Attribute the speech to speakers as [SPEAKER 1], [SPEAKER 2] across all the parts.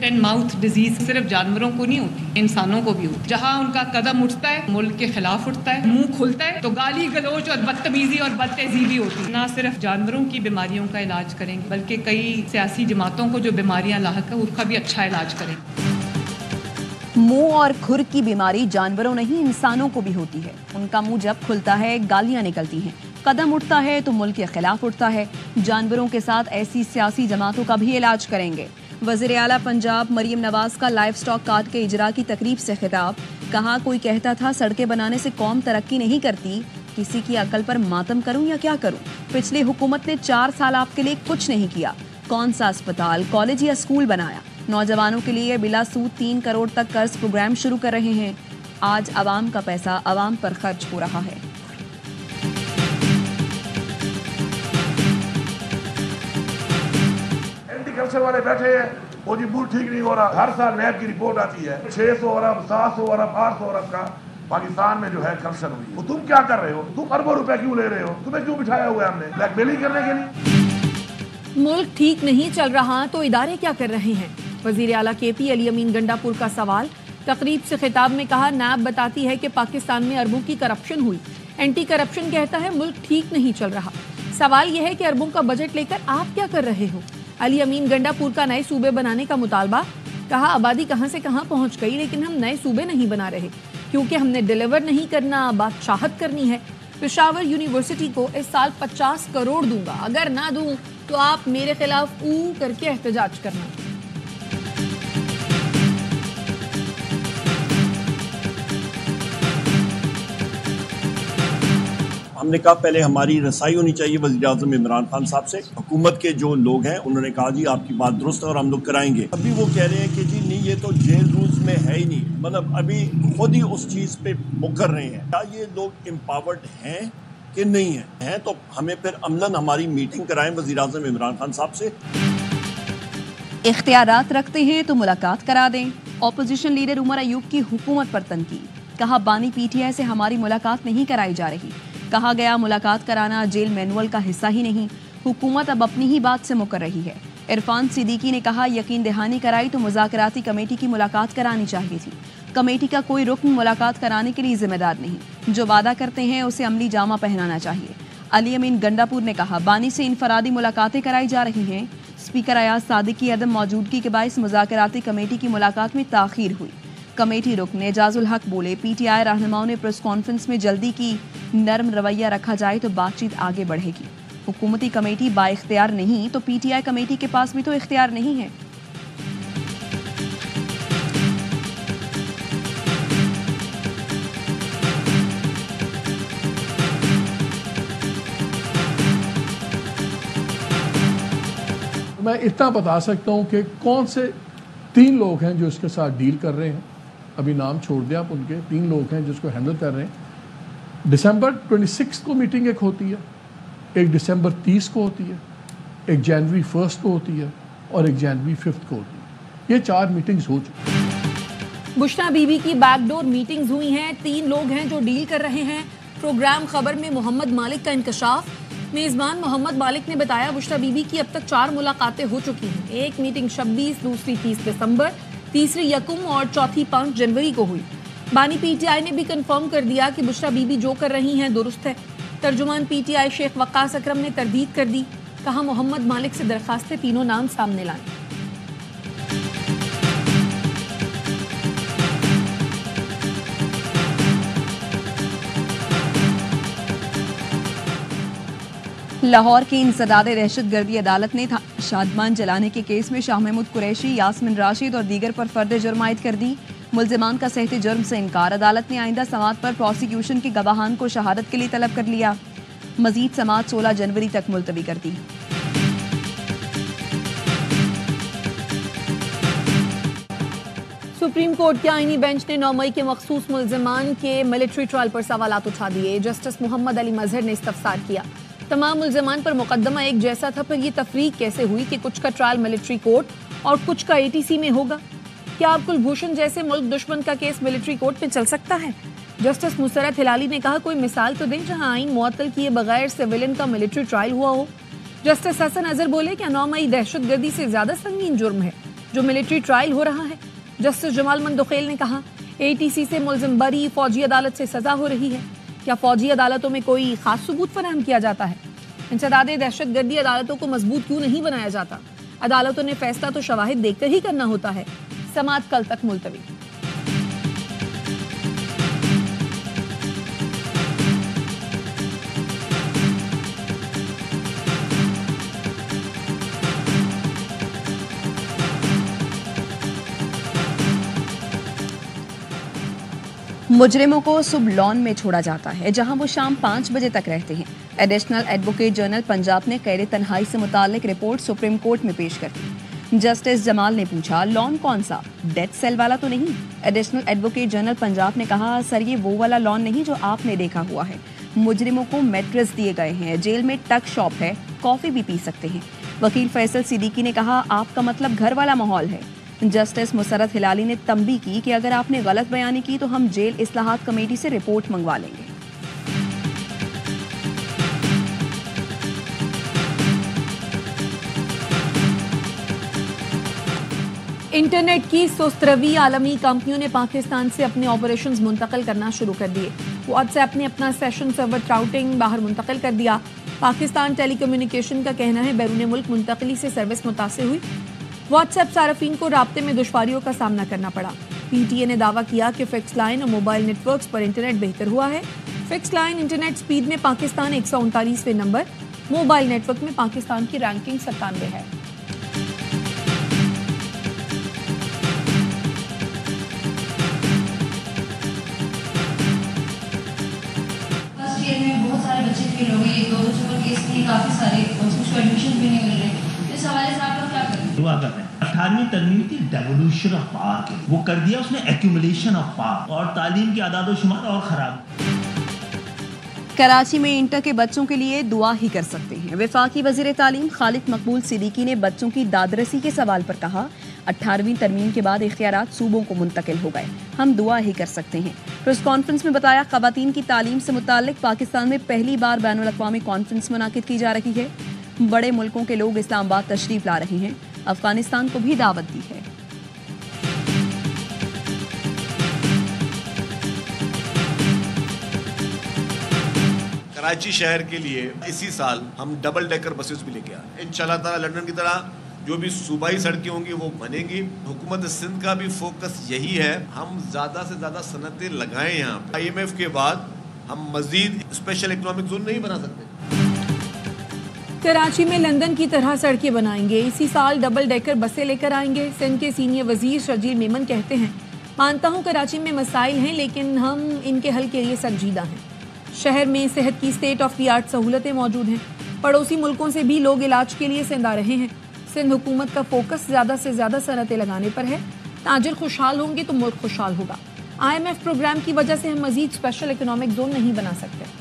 [SPEAKER 1] And mouth disease सिर्फ जानवरों को नहीं होती, इंसानों को भी होती। जहाँ उनका कदम उठता है मुल्क के खिलाफ उठता है, मुंह खुलता है तो गाली गलौज और बदतमीजी और बदतहजीबी होती है। न सिर्फ जानवरों की बीमारियों का इलाज करेंगे बल्कि कई सियासी जमातों को जो बीमारियां लाहक है उसका भी अच्छा इलाज करेंगे।
[SPEAKER 2] मुंह और खुर की बीमारी जानवरों नहीं इंसानों को भी होती है। उनका मुंह जब खुलता है गालियां निकलती हैं, कदम उठता है तो मुल्क के खिलाफ उठता है। जानवरों के साथ ऐसी सियासी जमातों का भी इलाज करेंगे। वज़ीर आला पंजाब मरियम नवाज का लाइफ स्टॉक कार्ड के इजरा की तकरीब से खिताब। कहा, कोई कहता था सड़कें बनाने से कौम तरक्की नहीं करती, किसी की अकल पर मातम करूं या क्या करूं। पिछली हुकूमत ने 4 साल आपके लिए कुछ नहीं किया। कौन सा अस्पताल, कॉलेज या स्कूल बनाया? नौजवानों के लिए बिला सूद 3 करोड़ तक कर्ज प्रोग्राम शुरू कर रहे हैं। आज आवाम का पैसा आवाम पर खर्च हो रहा है।
[SPEAKER 3] एंटी करप्शन वाले बैठे हैं, वो जी मूड ठीक नहीं हो रहा। हर साल नैब की रिपोर्ट आती है 600 अरब 700 अरब 800 अरब का पाकिस्तान में जो है करप्शन हुई। तो तुम क्या कर रहे हो? तुम अरबों रुपए क्यों ले रहे हो? तुम्हें क्यों बिठाया हुआ है हमने? ब्लैकमेलिंग करने के लिए?
[SPEAKER 4] मुल्क ठीक नहीं चल रहा तो इदारे क्या कर रहे हैं? वजीर आला KP अली अमीन गंडापुर का सवाल। तकरीब से खिताब में कहा, नैब बताती है कि पाकिस्तान में अरबों की करप्शन हुई। एंटी करप्शन कहता है मुल्क ठीक नहीं चल रहा। सवाल यह है कि अरबों का बजट लेकर आप क्या कर रहे हो? अली अमीन गंडापुर का नए सूबे बनाने का मुतालबा। कहा, आबादी कहां से कहां पहुंच गई लेकिन हम नए सूबे नहीं बना रहे क्योंकि हमने डिलीवर नहीं करना, बादशाहत करनी है। पेशावर यूनिवर्सिटी को इस साल 50 करोड़ दूंगा, अगर ना दूं तो आप मेरे खिलाफ करके एहतजाज करना।
[SPEAKER 5] हमने कहा पहले हमारी रसाई होनी चाहिए वज़ीर-ए-आज़म इमरान खान साहब से। हुकूमत के जो लोग हैं उन्होंने कहा जी आपकी बात दुरुस्त है और हम लोग कराएंगे। अभी वो कह रहे हैं कि जी नहीं ये तो जेल रूल्स में है ही नहीं, मतलब अभी खुद ही उस चीज़ पे मुकर रहे हैं। क्या ये लोग एम्पावर्ड हैं कि नहीं है? तो हमें फिर अमलन हमारी मीटिंग कराएं वज़ीर-ए-आज़म इमरान खान साहब से।
[SPEAKER 2] इख्तियारात रखते हैं तो मुलाकात करा दें। ऑपोजिशन लीडर उमर अयूब की हुकूमत पर तनकीद। कहा, बानी PTI से हमारी मुलाकात नहीं कराई जा रही। कहा गया, मुलाकात कराना जेल मैनुअल का हिस्सा ही नहीं। हुकूमत अब अपनी ही बात से मुकर रही है। इरफान सिद्दीकी ने कहा, यकीन दहानी कराई तो मुज़ाकराती कमेटी की मुलाकात करानी चाहिए थी। कमेटी का कोई रुकन मुलाकात कराने के लिए जिम्मेदार नहीं। जो वादा करते हैं उसे अमली जामा पहनाना चाहिए। अली अमीन गंडापुर ने कहा, बानी से इनफरादी मुलाकातें कराई जा रही हैं। स्पीकर अयाज सादिक की अदम मौजूदगी के बायस मुज़ाकराती कमेटी की मुलाकात में ताख़ीर हुई। कमेटी रुकन एजाजुल हक बोले, PTI रहनुमाओं ने प्रेस कॉन्फ्रेंस में जल्दी की। नर्म रवैया रखा जाए तो बातचीत आगे बढ़ेगी। हुकूमती कमेटी बाइख्तियार नहीं तो PTI कमेटी के पास भी तो इख्तियार नहीं है।
[SPEAKER 6] मैं इतना बता सकता हूं कि कौन से 3 लोग हैं जो इसके साथ डील कर रहे हैं। अभी नाम छोड़ दिया आप उनके। 3 लोग हैं जिसको हैंडल कर रहे हैं। दिसंबर 26 को मीटिंग एक होती है, एक दिसंबर 30 को होती है, एक जनवरी 1 को होती है और एक जनवरी 5 को होती है। ये 4 मीटिंग्स हो चुकी हैं।
[SPEAKER 4] बुशरा बीबी की बैकडोर मीटिंग्स हुई हैं। 3 लोग हैं जो डील कर रहे हैं। प्रोग्राम खबर में मोहम्मद मालिक का इंकशाफ। मेजबान मोहम्मद मालिक ने बताया, बुशरा बीबी की अब तक 4 मुलाकातें हो चुकी हैं। एक मीटिंग 26, दूसरी 30 दिसंबर, तीसरी 1 और चौथी 5 जनवरी को हुई। बानी PTI ने भी कंफर्म कर दिया कि बुशरा बीबी जो कर रही हैं दुरुस्त है। तर्जुमान PTI शेख वक्कास अकरम ने तरदीद कर दी। कहा, मोहम्मद मालिक से दरखास्त है 3 नाम सामने लाएं।
[SPEAKER 2] लाहौर की इंसदाद दहशतगर्दी अदालत ने शादमान जलाने के केस में शाह महमूद कुरैशी, यास्मिन राशिद और दीगर पर फर्द जुर्म आयद कर दी। मुल्जिमान का सहते जुर्म से इनकार। अदालत ने आइंदा समात पर प्रोसिक्यूशन के गवाहान को शहादत के लिए तलब कर लिया। मजीद समात 16 जनवरी तक मुलतवी कर दी।
[SPEAKER 4] सुप्रीम कोर्ट के आईनी बेंच ने 9 मई के मखसूस मुल्जिमान के मिलिट्री ट्रायल पर सवालात उठा दिए। जस्टिस मोहम्मद अली मजहर ने इस्तफसार किया। तमाम मुल्जिमान पर मुकदमा एक जैसा था, पर यह तफरीक कैसे हुई कि कुछ का ट्रायल मिलिट्री कोर्ट और कुछ का ATC में होगा? क्या अब कुलभूषण जैसे मुल्क दुश्मन का केस मिलिट्री कोर्ट में चल सकता है? जस्टिस मुसरत हिलाली ने कहा, कोई मिसाल तो दें जहां आईन मुअत्तल किए बगैर सिविलियन का मिलिट्री ट्रायल हुआ हो। जस्टिस हसन अजहर बोले, क्या 9 मई दहशतगर्दी से ज्यादा संगीन जुर्म है? जो मिलिट्री ट्रायल हो रहा है। जस्टिस जमाल मंदोखेल ने कहा, ATC से मुलजिम बरी, फौजी अदालत से सजा हो रही है। क्या फौजी अदालतों में कोई खास सबूत फराहम किया जाता है? इंसदादे दहशतगर्दी अदालतों को मजबूत क्यों नहीं बनाया जाता? अदालतों ने फैसला तो शवाहिद देखकर ही करना होता है। समाअत कल तक मुलतवी।
[SPEAKER 2] मुजरिमों को सुबह लॉन में छोड़ा जाता है, जहां वो शाम 5 बजे तक रहते हैं। एडिशनल एडवोकेट जनरल पंजाब ने कैद तन्हाई से मुताल्लिक रिपोर्ट सुप्रीम कोर्ट में पेश कर दी। जस्टिस जमाल ने पूछा, लॉन कौन सा, डेथ सेल वाला तो नहीं? एडिशनल एडवोकेट जनरल पंजाब ने कहा, सर ये वो वाला लॉन नहीं जो आपने देखा हुआ है। मुजरिमों को मैट्रेस दिए गए हैं, जेल में टक शॉप है, कॉफी भी पी सकते हैं। वकील फैसल सिद्दीकी ने कहा, आपका मतलब घर वाला माहौल है। जस्टिस मुसरत हिलाली ने तंबी की कि अगर आपने गलत बयानी की तो हम जेल इस्लाहात कमेटी से रिपोर्ट मंगवा लेंगे।
[SPEAKER 4] इंटरनेट की सुस्त रवी आलमी कंपनियों ने पाकिस्तान से अपने ऑपरेशंस मुंतकिल करना शुरू कर दिए। व्हाट्सएप ने अपना सेशन सर्वर राउटिंग बाहर मुंतकिल कर दिया। पाकिस्तान टेलीकम्युनिकेशन का कहना है बैरून मुल्क मुंतकिली से सर्विस मुतासिर हुई। व्हाट्सएप सार्फिन को राब्ते में दुश्वारियों का सामना करना पड़ा। PTA ने दावा किया कि फिक्स लाइन और मोबाइल नेटवर्क्स पर इंटरनेट बेहतर हुआ है। फिक्स लाइन इंटरनेट स्पीड में पाकिस्तान 139वें नंबर, मोबाइल नेटवर्क में पाकिस्तान की रैंकिंग 97 है।
[SPEAKER 7] फर्स्ट ईयर में बहुत सारे बच्चे फेल हो गए, 2 बच्चों का केस नहीं, काफी सारे उसको एडमिशन भी नहीं मिल रहे। इस हवाले से आप लोग क्या करें?
[SPEAKER 8] दुआ कर रहे हैं। 18वीं तरमीम की डेवोल्यूशन ऑफ पावर के वो कर दिया उसने, एक्यूमुलेशन ऑफ पावर, और तालीम की आदाद-ओ-शुमार और खराब।
[SPEAKER 2] कराची में इंटर के बच्चों के लिए दुआ ही कर सकते हैं। वफाकी वज़ीर तालीम खालिद मकबूल सिद्दीकी ने बच्चों की दादरसी के सवाल पर कहा, 18वीं तरमीम के बाद इख्तियारात सूबों को मुंतकिल हो गए, हम दुआ ही कर सकते हैं। प्रेस कॉन्फ्रेंस में बताया, ख़वातीन की तालीम से मुताल्लिक पाकिस्तान में पहली बार बैनुल अक़वामी कॉन्फ्रेंस मुनाकिद की जा रही है। बड़े मुल्कों के लोग इस्लामाबाद तशरीफ ला रहे हैं। अफगानिस्तान को भी दावत दी है।
[SPEAKER 9] कराची शहर के लिए इसी साल हम डबल डेकर बसेस भी लेके आ रहे हैं। इंशाल्लाह ताला लंदन की तरह जो भी सूबाई सड़कें होंगी वो बनेगी। हुकूमत सिंध का भी फोकस यही है, हम ज़्यादा से ज़्यादा सनतें लगाएं यहाँ पे। IMF के बाद हम मजीद स्पेशल इकोनॉमिक जोन नहीं बना सकते।
[SPEAKER 4] कराची में लंदन की तरह सड़कें बनाएंगे, इसी साल डबल डेकर बसें लेकर आएंगे। सिंध के सीनियर वजीर शजीर मेमन कहते हैं, मानता हूँ कराची में मसाइल हैं लेकिन हम इनके हल के लिए संजीदा हैं। शहर में सेहत की स्टेट ऑफ द आर्ट सहूलतें मौजूद हैं। पड़ोसी मुल्कों से भी लोग इलाज के लिए सिंध आ रहे हैं। सिंध हुकूमत का फोकस ज़्यादा से ज़्यादा सनतें लगाने पर है। ताजिर खुशहाल होंगे तो मुल्क खुशहाल होगा। IMF प्रोग्राम की वजह से हम मजीद स्पेशल इकोनॉमिक जोन नहीं बना सकते।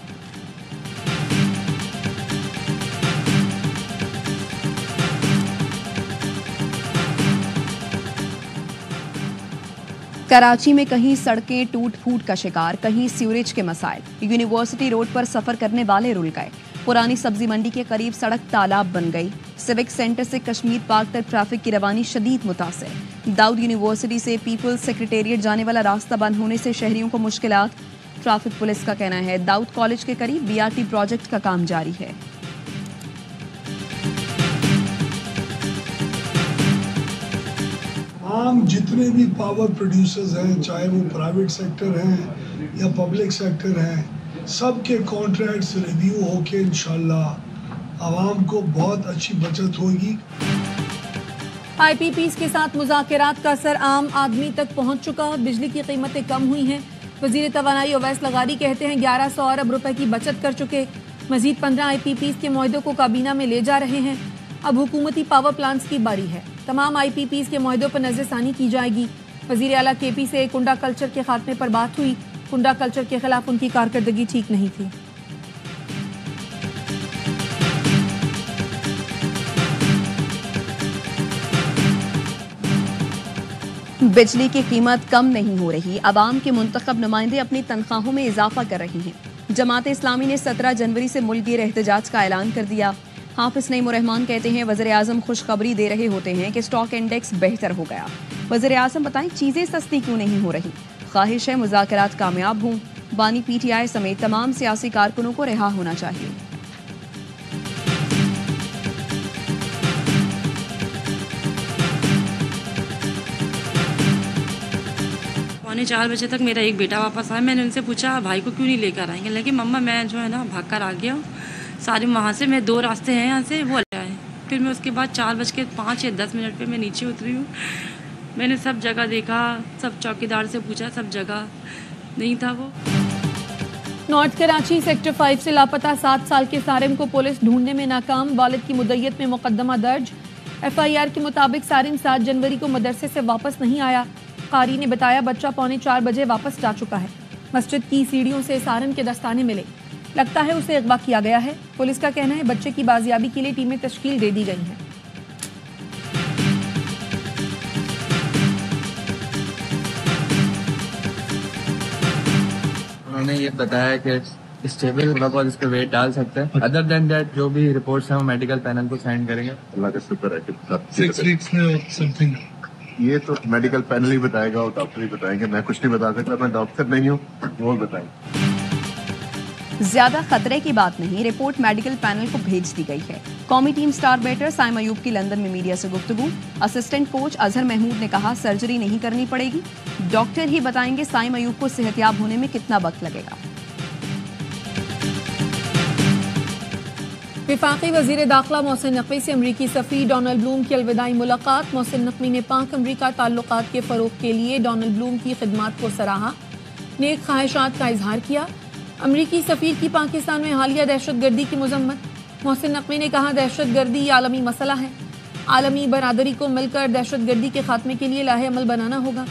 [SPEAKER 2] कराची में कहीं सड़कें टूट फूट का शिकार, कहीं सीवरेज के मसाइल। यूनिवर्सिटी रोड पर सफर करने वाले रुल गए। पुरानी सब्जी मंडी के करीब सड़क तालाब बन गई। सिविक सेंटर से कश्मीर पार्क तक ट्रैफिक की रवानी शदीद मुतासिर। दाऊद यूनिवर्सिटी से पीपल्स सेक्रेटेरिएट जाने वाला रास्ता बंद होने से शहरियों को मुश्किलात। ट्रैफिक पुलिस का कहना है दाऊद कॉलेज के करीब BRT प्रोजेक्ट का काम जारी है।
[SPEAKER 10] आम जितने भी पावर प्रोड्यूसर्स हैं, चाहे वो प्राइवेट सेक्टर हैं या पब्लिक सेक्टर हैं, सबके कॉन्ट्रैक्ट्स रिव्यू होके इंशाल्लाह आवाम को बहुत अच्छी बचत होगी।
[SPEAKER 4] IPPs के साथ मुज़ाकरात का असर आम आदमी तक पहुंच चुका। बिजली की कीमतें कम हुई हैं। वज़ीर तवानाई ओवैस लगारी कहते हैं 1100 अरब रुपए की बचत कर चुके। मजीद 15 IPPs के मुआहदों को काबीना में ले जा रहे हैं। अब हुकूमती पावर प्लांट्स की बारी है। तमाम IPPs के मुआहदों पर नजरसानी की जाएगी। वज़ीर आला KP से कुंडा कल्चर के खात्मे पर बात हुई। कुंडा कल्चर के खिलाफ उनकी कारकर्दगी ठीक नहीं थी।
[SPEAKER 2] बिजली की कीमत कम नहीं हो रही। अवाम के मुंतखब नुमाइंदे अपनी तनख्वाहों में इजाफा कर रही हैं। जमात इस्लामी ने 17 जनवरी से मुल्क गिर एहतजाज का ऐलान कर दिया। हाफिज नईम रहमान कहते हैं वज़ीर आज़म खुशखबरी दे रहे होते हैं कि स्टॉक इंडेक्स बेहतर हो गया। वज़ीर आज़म बताएं चीज़ें सस्ती क्यों नहीं हो रही। ख्वाहिश है मुज़ाकरात कामयाब हों। बानी PTI समेत तमाम सियासी कारकुनों को रिहा होना चाहिए।
[SPEAKER 11] पौने 4 बजे तक मेरा एक बेटा वापस आया। मैंने उनसे पूछा भाई को क्यों नहीं लेकर आएंगे, लेकिन मम्मा मैं जो है ना भाग कर आ गया हूँ सारी वहाँ से। मैं 2 रास्ते हैं यहाँ से, वो आए। फिर मैं उसके बाद 4:05 या 10 मिनट पे मैं नीचे उतरी हूँ। मैंने सब जगह देखा, सब चौकीदार से पूछा, सब जगह नहीं था वो।
[SPEAKER 4] नॉर्थ कराची सेक्टर 5 से लापता 7 साल के सारिम को पुलिस ढूंढने में नाकाम। वालिद की मुद्दत में मुकदमा दर्ज। FIR के मुताबिक सारिम 7 जनवरी को मदरसे से वापस नहीं आया। कारी ने बताया बच्चा पौने 4 बजे वापस जा चुका है। मस्जिद की सीढ़ियों से सारिम के दस्ताने मिले, लगता है उसे अगवा किया गया है। पुलिस का कहना है बच्चे की बाजियाबी के लिए टीमें तश्कील दे दी गई हैं।
[SPEAKER 12] उन्होंने ये बताया कि स्टेबल थोड़ा बहुत इस पर वेट डाल सकते हैं। अदर देन दैट जो भी रिपोर्ट्स हैं वो मेडिकल पैनल को साइन करेंगे।
[SPEAKER 13] अल्लाह का शुक्र है कि
[SPEAKER 10] 6 वीक्स में समथिंग
[SPEAKER 13] ये तो मेडिकल पैनल ही बताएगा और डॉक्टर ही बताएंगे। मैं कुछ नहीं बता सकता, मैं डॉक्टर नहीं हूँ, वो बताएंगे।
[SPEAKER 2] ज्यादा खतरे की बात नहीं, रिपोर्ट मेडिकल पैनल को भेज दी गई है। कौमी team star batter Saim Ayub की लंदन में मीडिया से गुफ्तगू। असिस्टेंट कोच अजहर महमूद ने कहा सर्जरी नहीं करनी पड़ेगी, डॉक्टर ही बताएंगे साइम अयूब को सेहतयाब होने में कितना वक्त लगेगा।
[SPEAKER 4] वफाकी वजीर दाखिला मोहसिन नकवी से अमरीकी सफ़ीर डोनाल्ड ब्लूम की अलविदाई मुलाकात। मोहसिन नकवी ने पाक अमरीका ताल्लुकात के फ़रोग़ के लिए डोनाल्ड ब्लूम की खिदमात को सराहा, नेक ख्वाहिशात का इजहार किया। अमरीकी सफ़ीर की पाकिस्तान में हालिया दहशतगर्दी की मजम्मत। मोहसिन नकवी ने कहा दहशतगर्दी आलमी मसला है, आलमी बरादरी को मिलकर दहशतगर्दी के खात्मे के लिए लाहे अमल बनाना होगा।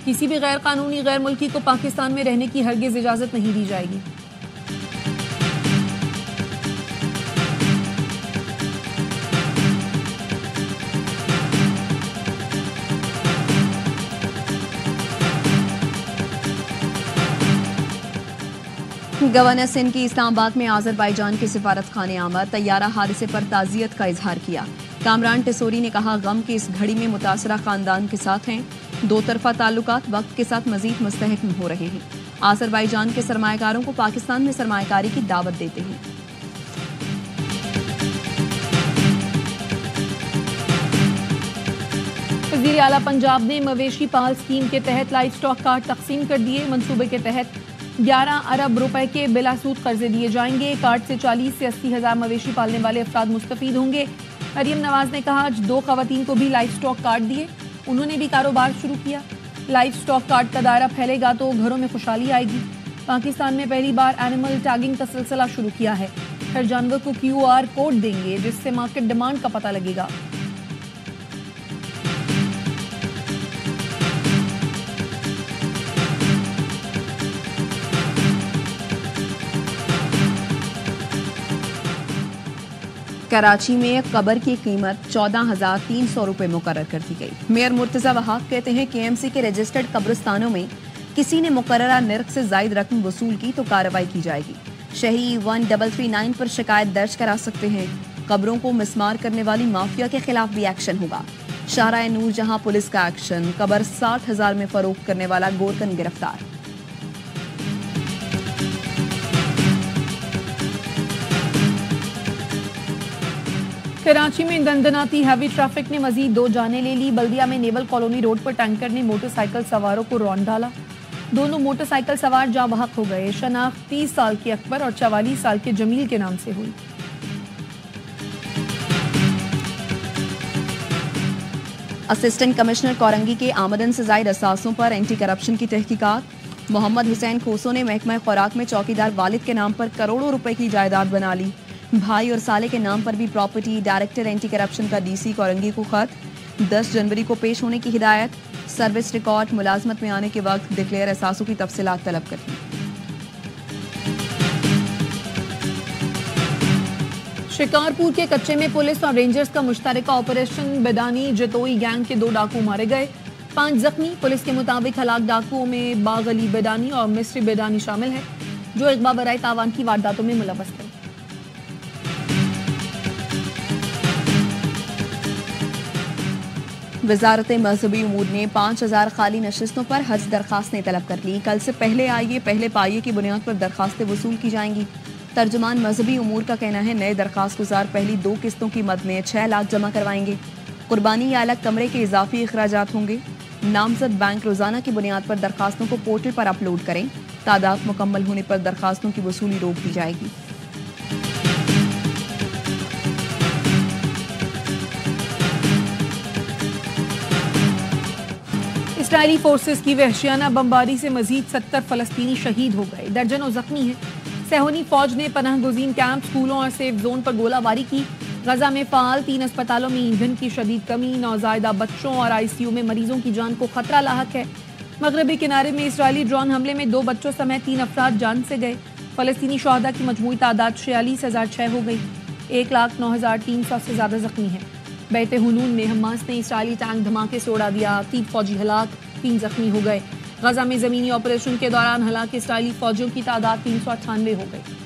[SPEAKER 4] किसी भी गैर कानूनी गैर मुल्की को पाकिस्तान में रहने की हरगिज़ इजाज़त नहीं दी जाएगी।
[SPEAKER 2] गवर्नर सिंध की इस्लामाबाद में आज़रबाईजान के सिफारत खाने आमद, तैयारा हादसे पर ताज़ियत का इजहार किया। कामरान टिसोरी ने कहा गम की इस घड़ी में मुतासरा खानदान के साथ हैं। दो तरफा ताल्लुकात वक्त के साथ मजीद मुस्तहकम हो रहे हैं। आज़रबाईजान के सरमायाकारों को पाकिस्तान में सरमायाकारी की दावत देते हैं।
[SPEAKER 4] वज़ीर आला पंजाब ने मवेशी पाल स्कीम के तहत लाइव स्टॉक कार्ड तकसीम कर दिए। मंसूबे के तहत 11 अरब रुपए के बिलासूद कर्जे दिए जाएंगे। कार्ड से 40 से 80 हज़ार मवेशी पालने वाले अफराद मुस्तफीद होंगे। मरियम नवाज ने कहा आज 2 खवातीन को भी लाइव स्टॉक कार्ड दिए, उन्होंने भी कारोबार शुरू किया। लाइव स्टॉक कार्ड का दायरा फैलेगा तो घरों में खुशहाली आएगी। पाकिस्तान में पहली बार एनिमल टैगिंग का सिलसिला शुरू किया है। हर जानवर को QR कोड देंगे जिससे मार्केट डिमांड का पता लगेगा।
[SPEAKER 2] कराची में कब्र की कीमत 14,300 रुपए मुकर्रर कर दी गई। मेयर मुर्तजा वहाब कहते हैं KMC के रजिस्टर्ड कब्रिस्तानों में किसी ने मुकर्ररा नर्क से जायद रकम वसूल की तो कार्रवाई की जाएगी। शहरी 1339 पर शिकायत दर्ज करा सकते हैं। कब्रों को मिसमार करने वाली माफिया के खिलाफ भी एक्शन होगा। शाहराह नूर जहां पुलिस का एक्शन, कब्र 60,000 में फरोख्त करने वाला गोरकन गिरफ्तार।
[SPEAKER 4] कराची में दंदनाती हैवी ट्रैफिक ने मजीद 2 जानें ले ली। बल्दिया में नेवल कॉलोनी रोड पर टैंकर ने मोटरसाइकिल सवारों को रौंद डाला। दोनों मोटरसाइकिल सवार जाँ बहक हो गए। शनाख्त 30 साल के अकबर और 44 साल के जमील के नाम से हुई।
[SPEAKER 2] असिस्टेंट कमिश्नर कोरंगी के आमदन से जायद असासों पर एंटी करप्शन की तहकीकात। मोहम्मद हुसैन खोसो ने महकमा खुराक में चौकीदार वालिद के नाम पर करोड़ों रुपए की जायदाद बना ली। भाई और साले के नाम पर भी प्रॉपर्टी। डायरेक्टर एंटी करप्शन का DC कोरंगी को खत। 10 जनवरी को पेश होने की हिदायत। सर्विस रिकॉर्ड मुलाजमत में आने के वक्त डिक्लेयर असासों की तफसीलात तलब करनी।
[SPEAKER 4] शिकारपुर के कच्चे में पुलिस और रेंजर्स का मुश्तरका ऑपरेशन। बेदानी जतोई गैंग के 2 डाकू मारे गए, 5 जख्मी। पुलिस के मुताबिक हलाक डाकुओं में बाग अली बेदानी और मिस्री बेदानी शामिल है जो इकबा बराए तावान की वारदातों में मुलव्वस थे।
[SPEAKER 2] वजारत मजहबी उमूर ने 5000 खाली नशिस्तों पर हज दरखास्तें तलब कर ली। कल से पहले आइए पहले पाइए की बुनियाद पर दरखास्तें वसूल की जाएंगी। तर्जुमान मजहबी उमूर का कहना है नए दरखास्त गुजार पहली 2 किस्तों की मद में 6 लाख जमा करवाएंगे। कुर्बानी या अलग कमरे के इजाफी अखराजात होंगे। नामजद बैंक रोजाना की बुनियाद पर दरखास्तों को पोर्टल पर अपलोड करें। तादाद मुकम्मल होने पर दरखास्तों की वसूली रोक दी जाएगी।
[SPEAKER 4] इसराइली फोर्सेस की वहशियाना बमबारी से मजीद 70 फलस्तीनी शहीद हो गए, दर्जनों जख्मी हैं। सेहोनी फौज ने पनाह गुज़ीन कैंप, स्कूलों और सेफ जोन पर गोलाबारी की। गजा में फाल 3 अस्पतालों में ईंधन की शदीद कमी, नौजायदा बच्चों और ICU में मरीजों की जान को खतरा लाहक है। मगरबी किनारे में इसराइली ड्रोन हमले में 2 बच्चों समेत 3 अफराद जान से गए। फलस्तीनी शहदा की मजमूई तादाद 46,006 हो गई। 1,09,300 से ज्यादा जख्मी हैं। बैत हुनून में हमास ने इसराइली टैंक धमाके से उड़ा दिया, 3 फौजी हलाक, 3 जख्मी हो गए। गजा में जमीनी ऑपरेशन के दौरान हलाक इसराइली फौजियों की तादाद 398 हो गई।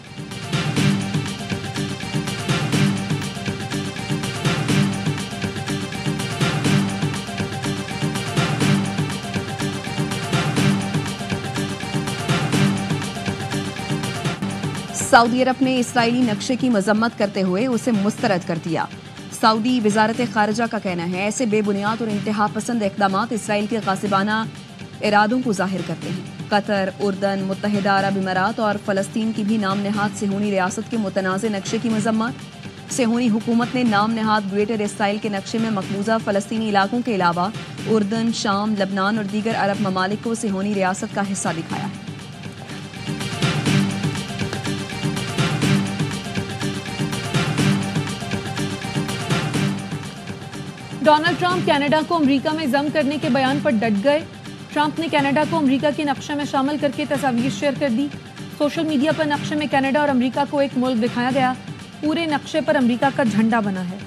[SPEAKER 2] सऊदी अरब ने इसराइली नक्शे की मजम्मत करते हुए उसे मुस्तरद कर दिया। सऊदी वजारत खारजा का कहना है ऐसे बेबुनियाद और इंतहा पसंद इक़दामात इसराइल के गासिबाना इरादों को जाहिर करते हैं। कतर, उर्दन, मुत्तहिदा अरब इमारात और फ़लस्तीन की भी नाम नहाद सेहूनी रियासत के मुतनाज़ नक्शे की मजम्मत। सेहूनी हुकूमत ने नाम नहाद ग्रेटर इसराइल के नक्शे में मकबूजा फ़लस्तीनी इलाकों के अलावा उर्दन, शाम, लबनान और दीगर अरब ममालिक को सेहूनी रियासत का हिस्सा दिखाया है।
[SPEAKER 4] डोनाल्ड ट्रंप कनाडा को अमेरिका में जम करने के बयान पर डट गए। ट्रंप ने कनाडा को अमेरिका के नक्शे में शामिल करके तस्वीर शेयर कर दी। सोशल मीडिया पर नक्शे में कनाडा और अमेरिका को एक मुल्क दिखाया गया। पूरे नक्शे पर अमेरिका का झंडा बना है।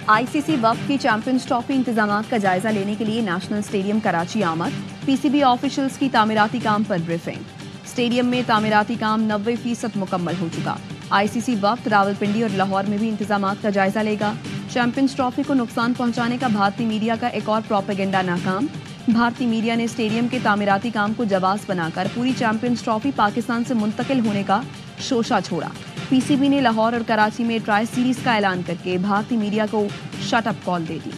[SPEAKER 2] ICC वक्फ की चैंपियंस ट्रॉफी इंतजामात का जायजा लेने के लिए नेशनल स्टेडियम कराची आमद। PCB ऑफिशियल्स की तामीराती काम पर ब्रीफिंग। स्टेडियम में तामीराती काम 90% मुकम्मल हो चुका। ICC वक्त रावलपिंडी और लाहौर में भी इंतजामात का जायजा लेगा। चैंपियंस ट्रॉफी को नुकसान पहुंचाने का भारतीय मीडिया का एक और प्रोपेगेंडा नाकाम। भारतीय मीडिया ने स्टेडियम के तामीराती काम को जवाब बनाकर पूरी चैंपियंस ट्रॉफी पाकिस्तान से मुंतकिल होने का शोशा छोड़ा। PCB ने लाहौर और कराची में ट्राई सीरीज का ऐलान करके भारतीय मीडिया को शट अप कॉल दे दी।